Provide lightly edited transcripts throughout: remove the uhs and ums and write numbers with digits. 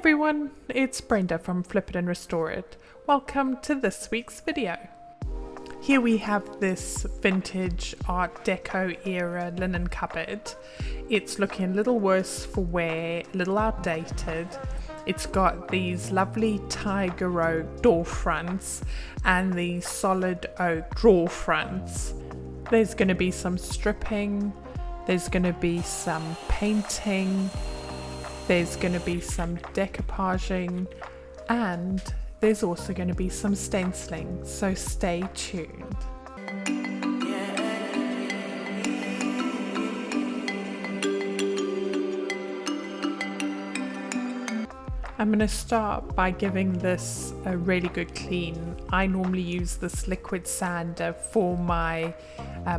everyone, it's Brenda from Flip It and Restore It. Welcome to this week's video. Here we have this vintage Art Deco era linen cupboard. It's looking a little worse for wear, a little outdated. It's got these lovely tiger oak door fronts and these solid oak drawer fronts. There's going to be some stripping, there's going to be some painting, there's going to be some decoupaging, and there's also going to be some stenciling, so stay tuned. I'm going to start by giving this a really good clean. I normally use this liquid sander for my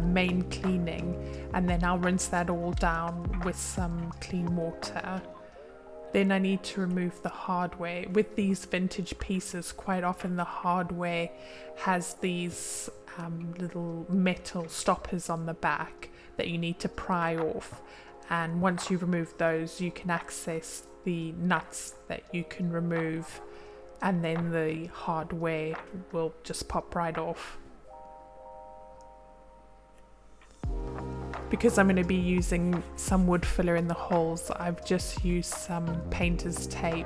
main cleaning, and then I'll rinse that all down with some clean water. Then I need to remove the hardware. With these vintage pieces, quite often the hardware has these little metal stoppers on the back that you need to pry off. And once you remove those, you can access the nuts that you can remove, and then the hardware will just pop right off. Because I'm going to be using some wood filler in the holes, I've just used some painter's tape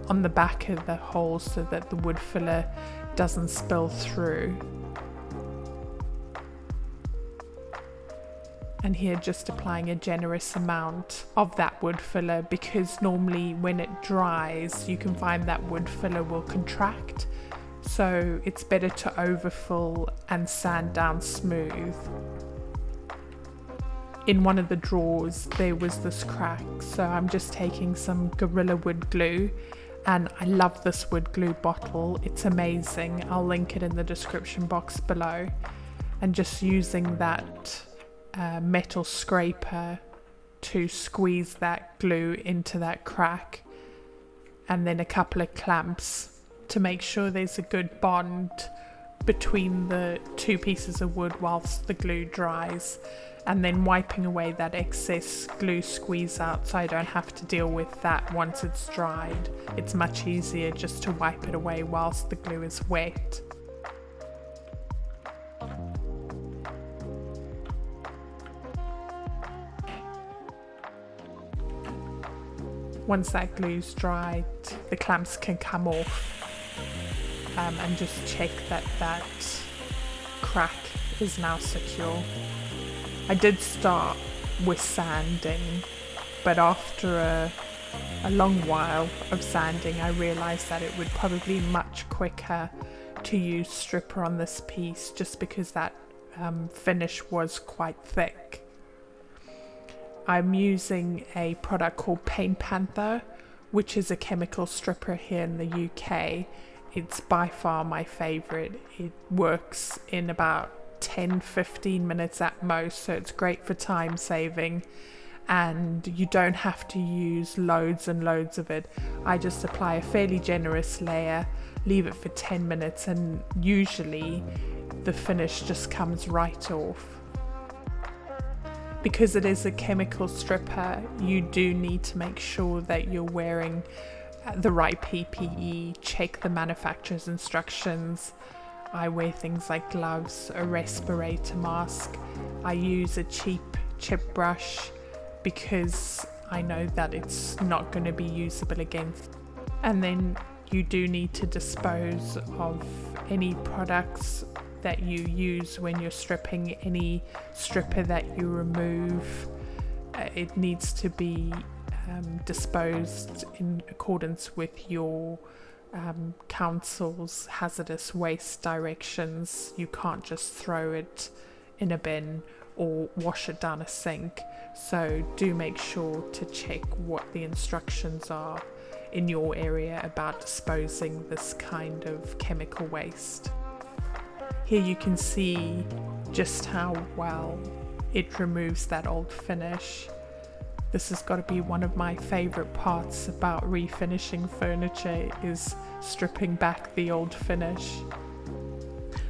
on the back of the holes so that the wood filler doesn't spill through. And here just applying a generous amount of that wood filler, because normally when it dries you can find that wood filler will contract, so it's better to overfill and sand down smooth. In one of the drawers there was this crack, so I'm just taking some Gorilla wood glue, and I love this wood glue bottle, it's amazing. I'll link it in the description box below, and just using that metal scraper to squeeze that glue into that crack, and then a couple of clamps to make sure there's a good bond between the two pieces of wood whilst the glue dries, and then wiping away that excess glue squeeze out so I don't have to deal with that once it's dried. It's much easier just to wipe it away whilst the glue is wet. Once that glue's dried, the clamps can come off, and just check that that crack is now secure. I did start with sanding, but after a long while of sanding I realised that it would probably be much quicker to use stripper on this piece, just because that finish was quite thick. I'm using a product called Paint Panther, which is a chemical stripper here in the UK. It's by far my favourite. It works in about 10-15 minutes at most, so it's great for time saving, and you don't have to use loads and loads of it. I just apply a fairly generous layer, leave it for 10 minutes, and usually the finish just comes right off. Because it is a chemical stripper, you do need to make sure that you're wearing the right PPE, check the manufacturer's instructions. I wear things like gloves, a respirator mask. I use a cheap chip brush because I know that it's not going to be usable again. And then you do need to dispose of any products that you use when you're stripping. Any stripper that you remove, it needs to be disposed in accordance with your council's hazardous waste directions. You can't just throw it in a bin or wash it down a sink, so do make sure to check what the instructions are in your area about disposing this kind of chemical waste. Here you can see just how well it removes that old finish. This has got to be one of my favourite parts about refinishing furniture, is stripping back the old finish.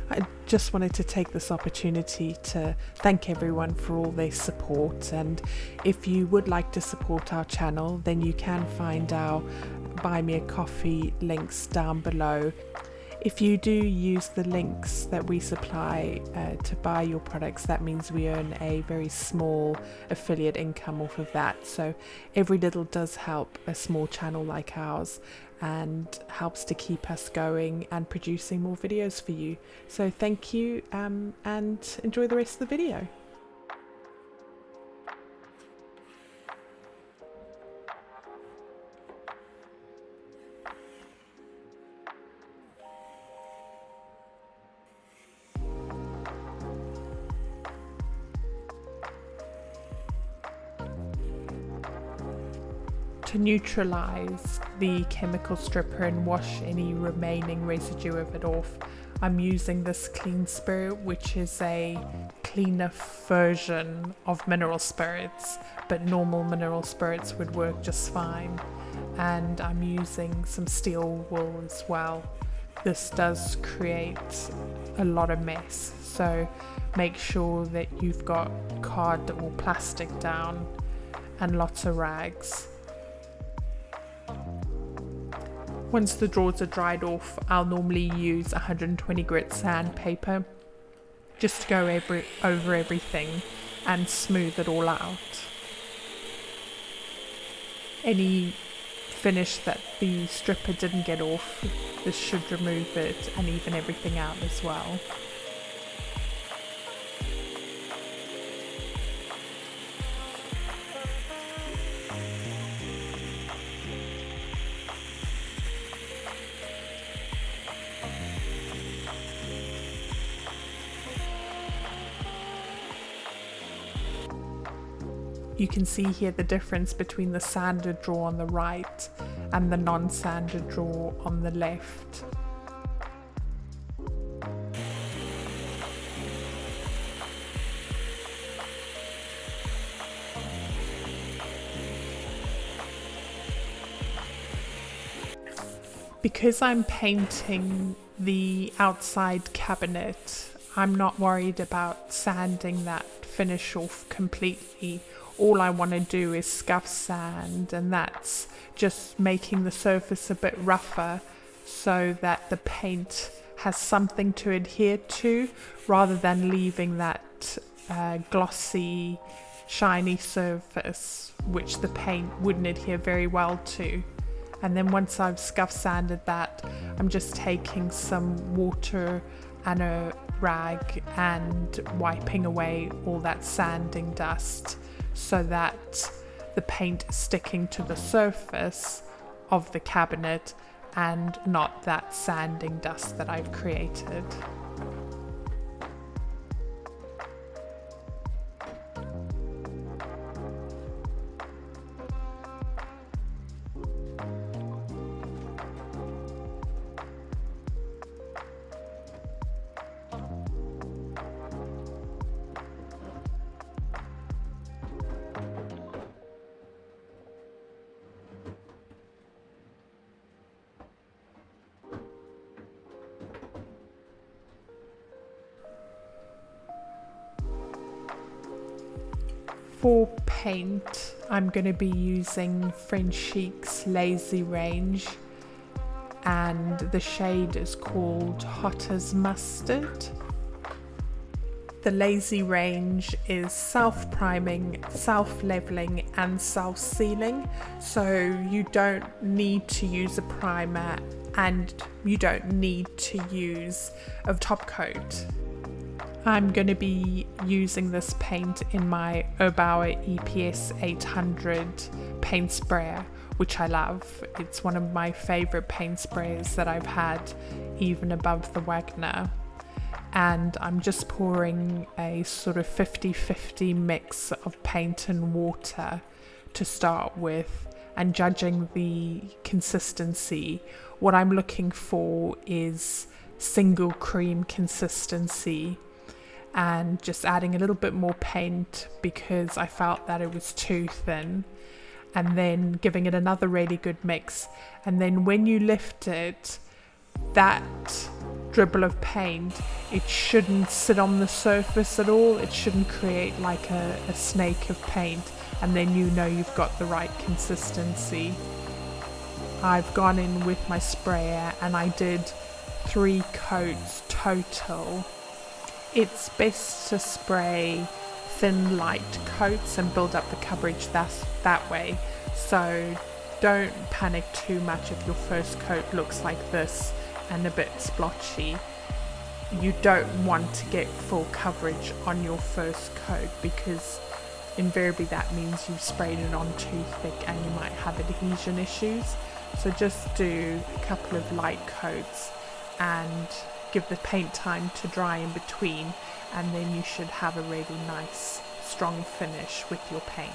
I just wanted to take this opportunity to thank everyone for all their support, and if you would like to support our channel, then you can find our buy me a coffee links down below. If you do use the links that we supply to buy your products, that means we earn a very small affiliate income off of that. So every little does help a small channel like ours and helps to keep us going and producing more videos for you. So thank you and enjoy the rest of the video. To neutralize the chemical stripper and wash any remaining residue of it off, I'm using this clean spirit, which is a cleaner version of mineral spirits, but normal mineral spirits would work just fine. And I'm using some steel wool as well. This does create a lot of mess, so make sure that you've got card or plastic down and lots of rags. Once the drawers are dried off, I'll normally use 120 grit sandpaper just to go over everything and smooth it all out. Any finish that the stripper didn't get off, this should remove it and even everything out as well. You can see here the difference between the sanded drawer on the right and the non-sanded drawer on the left. Because I'm painting the outside cabinet, I'm not worried about sanding that finish off completely. All I want to do is scuff sand, and that's just making the surface a bit rougher so that the paint has something to adhere to rather than leaving that glossy, shiny surface which the paint wouldn't adhere very well to. And then once I've scuff sanded that, I'm just taking some water and a rag and wiping away all that sanding dust so that the paint is sticking to the surface of the cabinet and not that sanding dust that I've created. For paint, I'm going to be using French Chic's Lazy range, and the shade is called Hot as Mustard. The Lazy range is self-priming, self-leveling and self-sealing, so you don't need to use a primer and you don't need to use a top coat. I'm going to be using this paint in my Erbauer EPS 800 paint sprayer, which I love. It's one of my favorite paint sprayers that I've had, even above the Wagner. And I'm just pouring a sort of 50-50 mix of paint and water to start with, and judging the consistency. What I'm looking for is single cream consistency, and just adding a little bit more paint because I felt that it was too thin, and then giving it another really good mix. And then when you lift it, that dribble of paint, it shouldn't sit on the surface at all. It shouldn't create like a snake of paint, and then you know you've got the right consistency. I've gone in with my sprayer and I did 3 coats total. It's best to spray thin light coats and build up the coverage that way, so don't panic too much if your first coat looks like this and a bit splotchy. You don't want to get full coverage on your first coat because invariably that means you've sprayed it on too thick and you might have adhesion issues. So just do a couple of light coats and give the paint time to dry in between, and then you should have a really nice strong finish with your paint.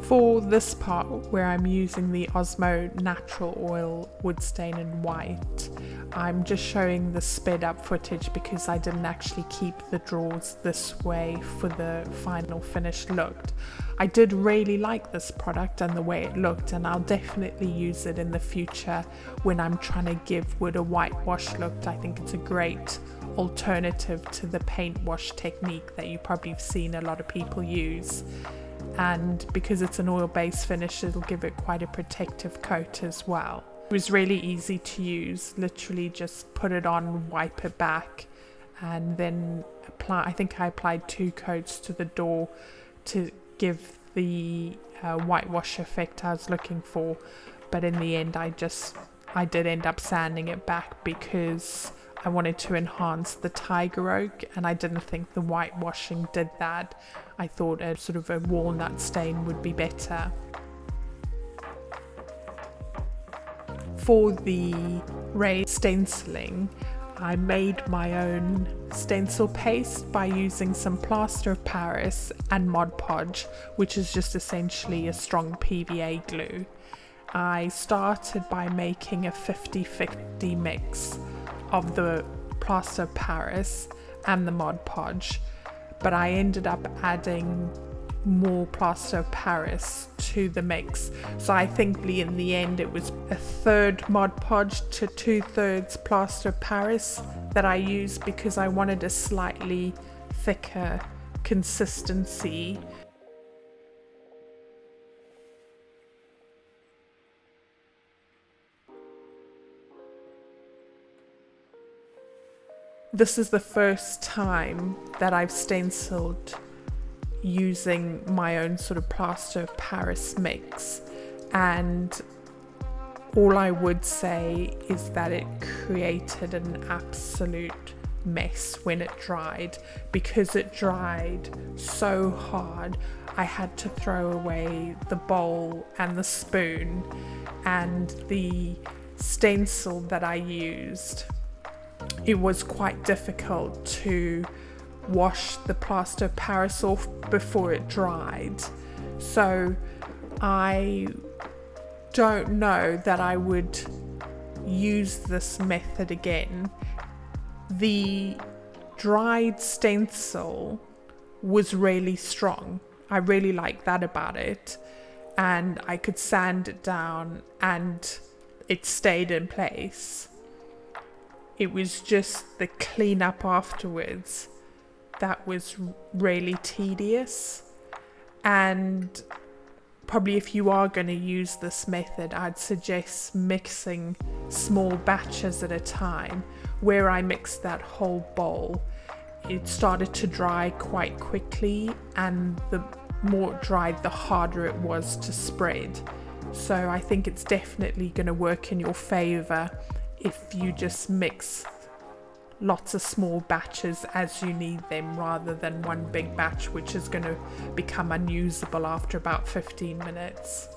For this part where I'm using the Osmo Natural Oil Wood Stain in white, I'm just showing the sped up footage because I didn't actually keep the drawers this way for the final finished look. I did really like this product and the way it looked, and I'll definitely use it in the future when I'm trying to give wood a whitewash look. I think it's a great alternative to the paint wash technique that you probably have seen a lot of people use. And because it's an oil-based finish, it'll give it quite a protective coat as well. It was really easy to use, literally just put it on, wipe it back, and then apply. I think I applied 2 coats to the door to give the whitewash effect I was looking for, but in the end I did end up sanding it back because I wanted to enhance the tiger oak and I didn't think the whitewashing did that. I thought a sort of a walnut stain would be better. For the raised stenciling, I made my own stencil paste by using some plaster of Paris and Mod Podge, which is just essentially a strong PVA glue. I started by making a 50-50 mix of the plaster of Paris and the Mod Podge, but I ended up adding more plaster of Paris to the mix. So I think in the end it was 1/3 Mod Podge to 2/3 plaster of Paris that I used because I wanted a slightly thicker consistency. This is the first time that I've stenciled using my own sort of plaster of Paris mix, and all I would say is that it created an absolute mess when it dried. Because it dried so hard, I had to throw away the bowl and the spoon, and the stencil that I used, it was quite difficult to wash the plaster of Paris off before it dried. So I don't know that I would use this method again. The dried stencil was really strong. I really liked that about it, and I could sand it down and it stayed in place. It was just the cleanup afterwards that was really tedious, and probably if you are going to use this method, I'd suggest mixing small batches at a time. Where I mixed that whole bowl, it started to dry quite quickly, and the more it dried, the harder it was to spread. So I think it's definitely going to work in your favor if you just mix lots of small batches as you need them, rather than one big batch which is going to become unusable after about 15 minutes.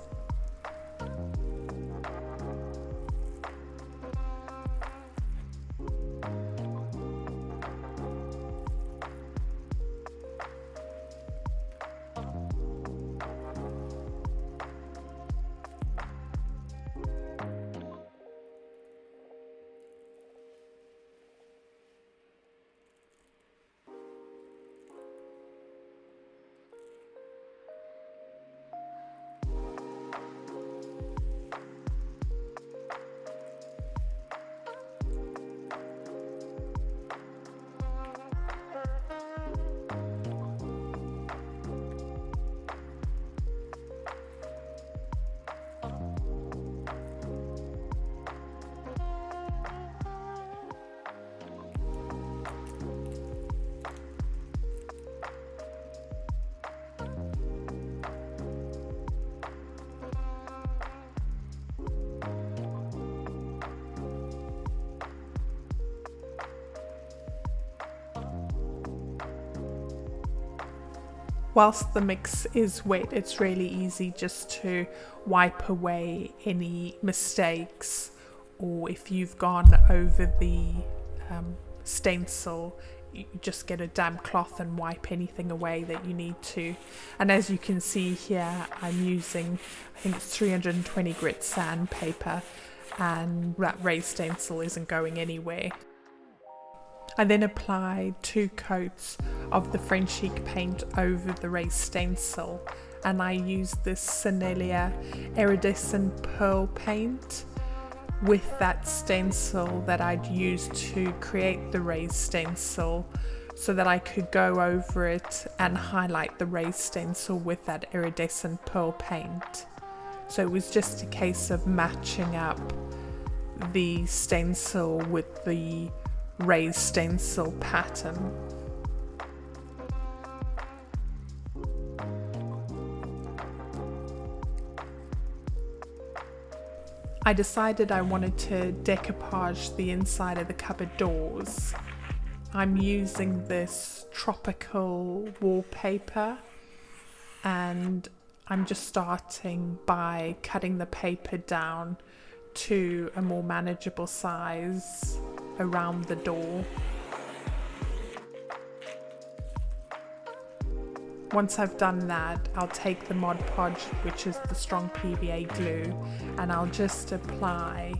Whilst the mix is wet, it's really easy just to wipe away any mistakes, or if you've gone over the stencil, you just get a damp cloth and wipe anything away that you need to. And as you can see here, I'm using, I think it's 320 grit sandpaper, and that raised stencil isn't going anywhere. I then applied 2 coats of the French Chic paint over the raised stencil, and I used this Sennelier iridescent pearl paint with that stencil that I'd used to create the raised stencil, so that I could go over it and highlight the raised stencil with that iridescent pearl paint. So it was just a case of matching up the stencil with the raised stencil pattern. I decided I wanted to decoupage the inside of the cupboard doors. I'm using this tropical wallpaper, and I'm just starting by cutting the paper down to a more manageable size around the door. Once I've done that, I'll take the Mod Podge, which is the strong PVA glue, and I'll just apply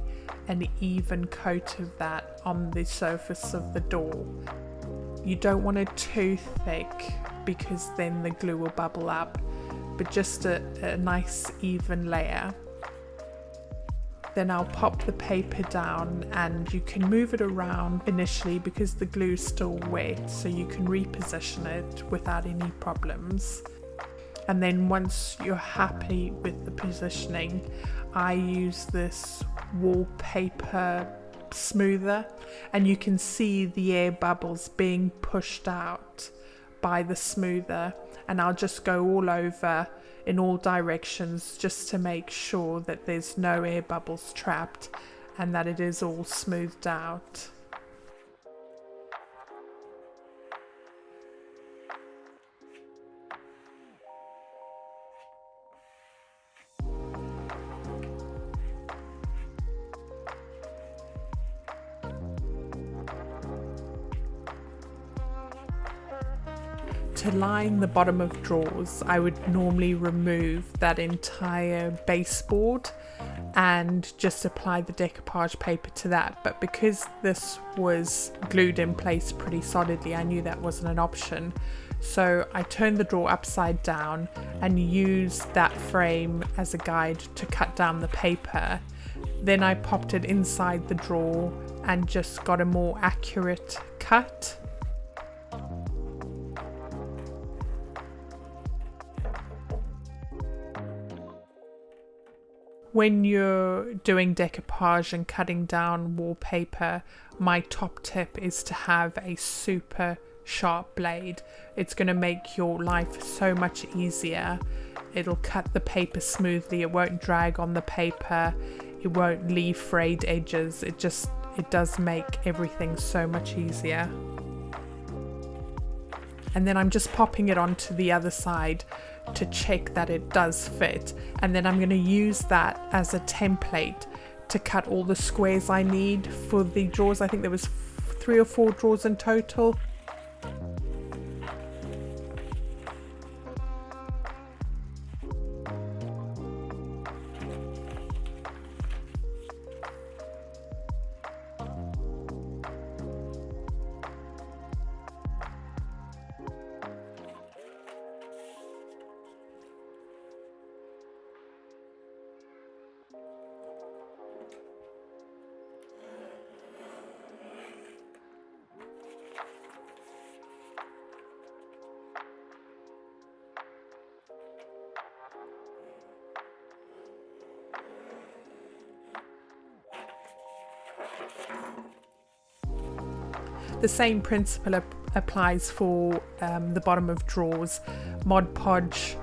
an even coat of that on the surface of the door. You don't want it too thick because then the glue will bubble up, but just a nice even layer. Then I'll pop the paper down, and you can move it around initially because the glue is still wet, so you can reposition it without any problems. And then once you're happy with the positioning, I use this wallpaper smoother, and you can see the air bubbles being pushed out by the smoother, and I'll just go all over in all directions just to make sure that there's no air bubbles trapped and that it is all smoothed out. To line the bottom of drawers, I would normally remove that entire baseboard and just apply the decoupage paper to that, but because this was glued in place pretty solidly, I knew that wasn't an option. So I turned the drawer upside down and used that frame as a guide to cut down the paper. Then I popped it inside the drawer and just got a more accurate cut. When you're doing decoupage and cutting down wallpaper, my top tip is to have a super sharp blade. It's going to make your life so much easier. It'll cut the paper smoothly, it won't drag on the paper, it won't leave frayed edges. It does make everything so much easier. And then I'm just popping it onto the other side to check that it does fit, and then I'm going to use that as a template to cut all the squares I need for the drawers. I think there was 3 or 4 drawers in total. The same principle applies for the bottom of drawers. Mod Podge,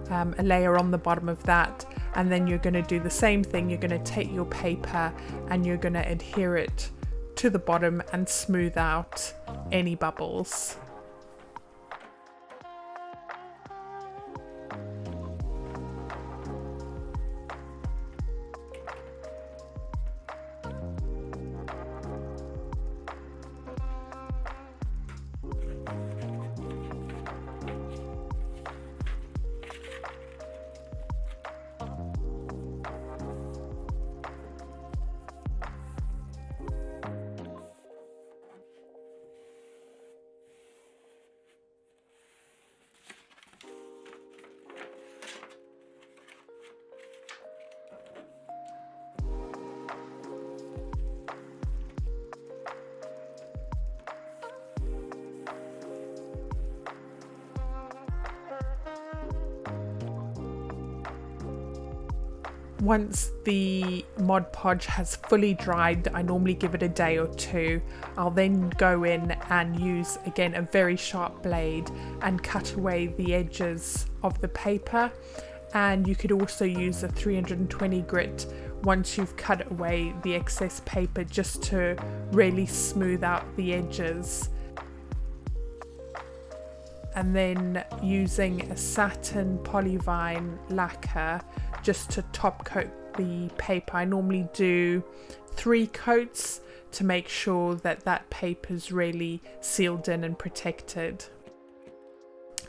a layer on the bottom of that, and then you're going to do the same thing. You're going to take your paper and you're going to adhere it to the bottom and smooth out any bubbles. Once the Mod Podge has fully dried, I normally give it a day or two. I'll then go in and use again a very sharp blade and cut away the edges of the paper. And you could also use a 320 grit once you've cut away the excess paper, just to really smooth out the edges. And then using a satin polyvine lacquer just to top coat the paper. I normally do 3 coats to make sure that that paper's really sealed in and protected.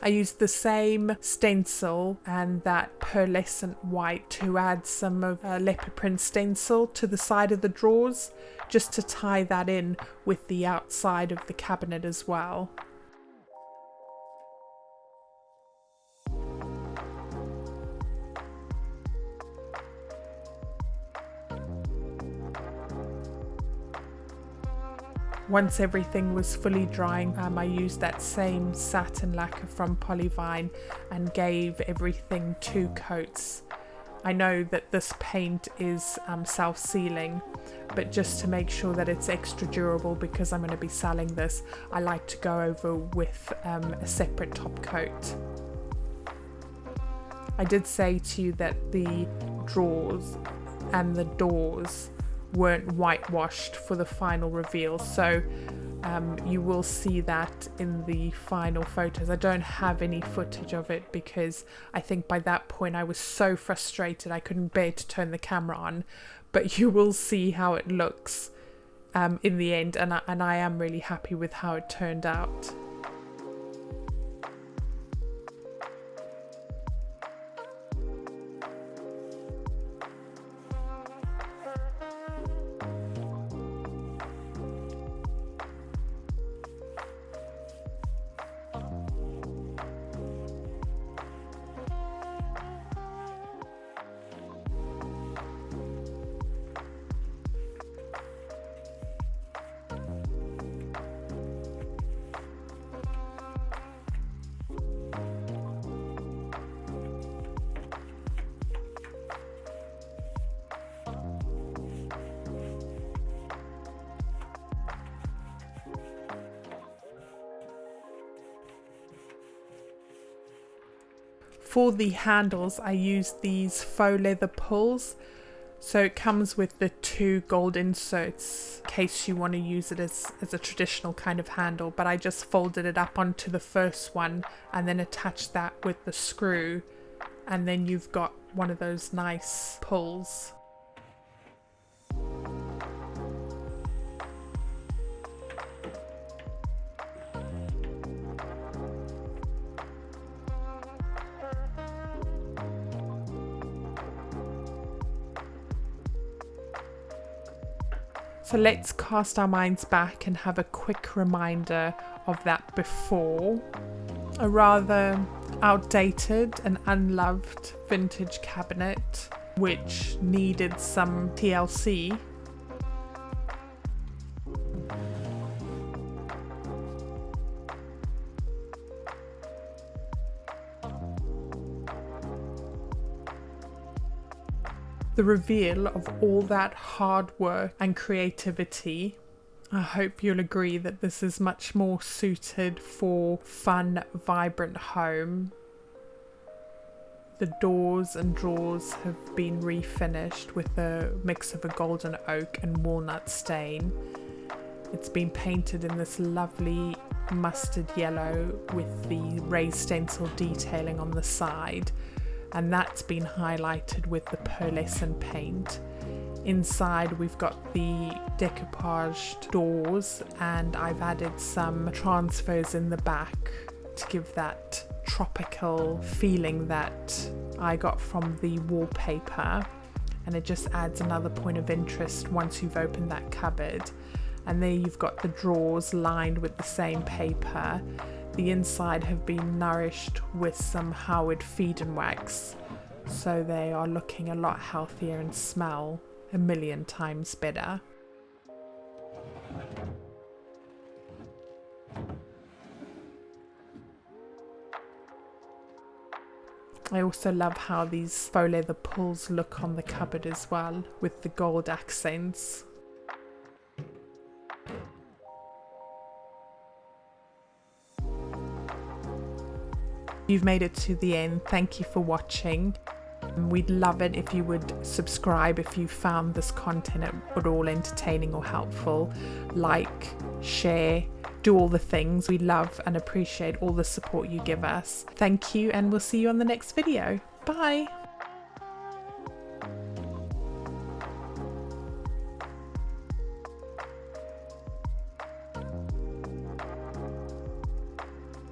I used the same stencil and that pearlescent white to add some of a leopard print stencil to the side of the drawers, just to tie that in with the outside of the cabinet as well. Once everything was fully drying, I used that same satin lacquer from Polyvine and gave everything 2 coats. I know that this paint is self-sealing, but just to make sure that it's extra durable, because I'm going to be selling this, I like to go over with a separate top coat. I did say to you that the drawers and the doors weren't whitewashed for the final reveal, so you will see that in the final photos. I don't have any footage of it because I think by that point I was so frustrated I couldn't bear to turn the camera on, but you will see how it looks in the end, and I am really happy with how it turned out. For the handles, I used these faux leather pulls. So it comes with the 2 gold inserts in case you want to use it as a traditional kind of handle, but I just folded it up onto the first one and then attached that with the screw, and then you've got one of those nice pulls. So let's cast our minds back and have a quick reminder of that before. A rather outdated and unloved vintage cabinet which needed some TLC. The reveal of all that hard work and creativity. I hope you'll agree that this is much more suited for fun, vibrant home. The doors and drawers have been refinished with a mix of a golden oak and walnut stain. It's been painted in this lovely mustard yellow with the raised stencil detailing on the side, and that's been highlighted with the pearlescent paint. Inside we've got the decoupaged doors, and I've added some transfers in the back to give that tropical feeling that I got from the wallpaper, and it just adds another point of interest once you've opened that cupboard. And there you've got the drawers lined with the same paper. The inside have been nourished with some Howard feed and wax, so they are looking a lot healthier and smell a million times better. I also love how these faux leather pulls look on the cupboard as well, with the gold accents. You've made it to the end. Thank you for watching. We'd love it if you would subscribe if you found this content at all entertaining or helpful. Like, share, do all the things. We love and appreciate all the support you give us. Thank you, and we'll see you on the next video. Bye.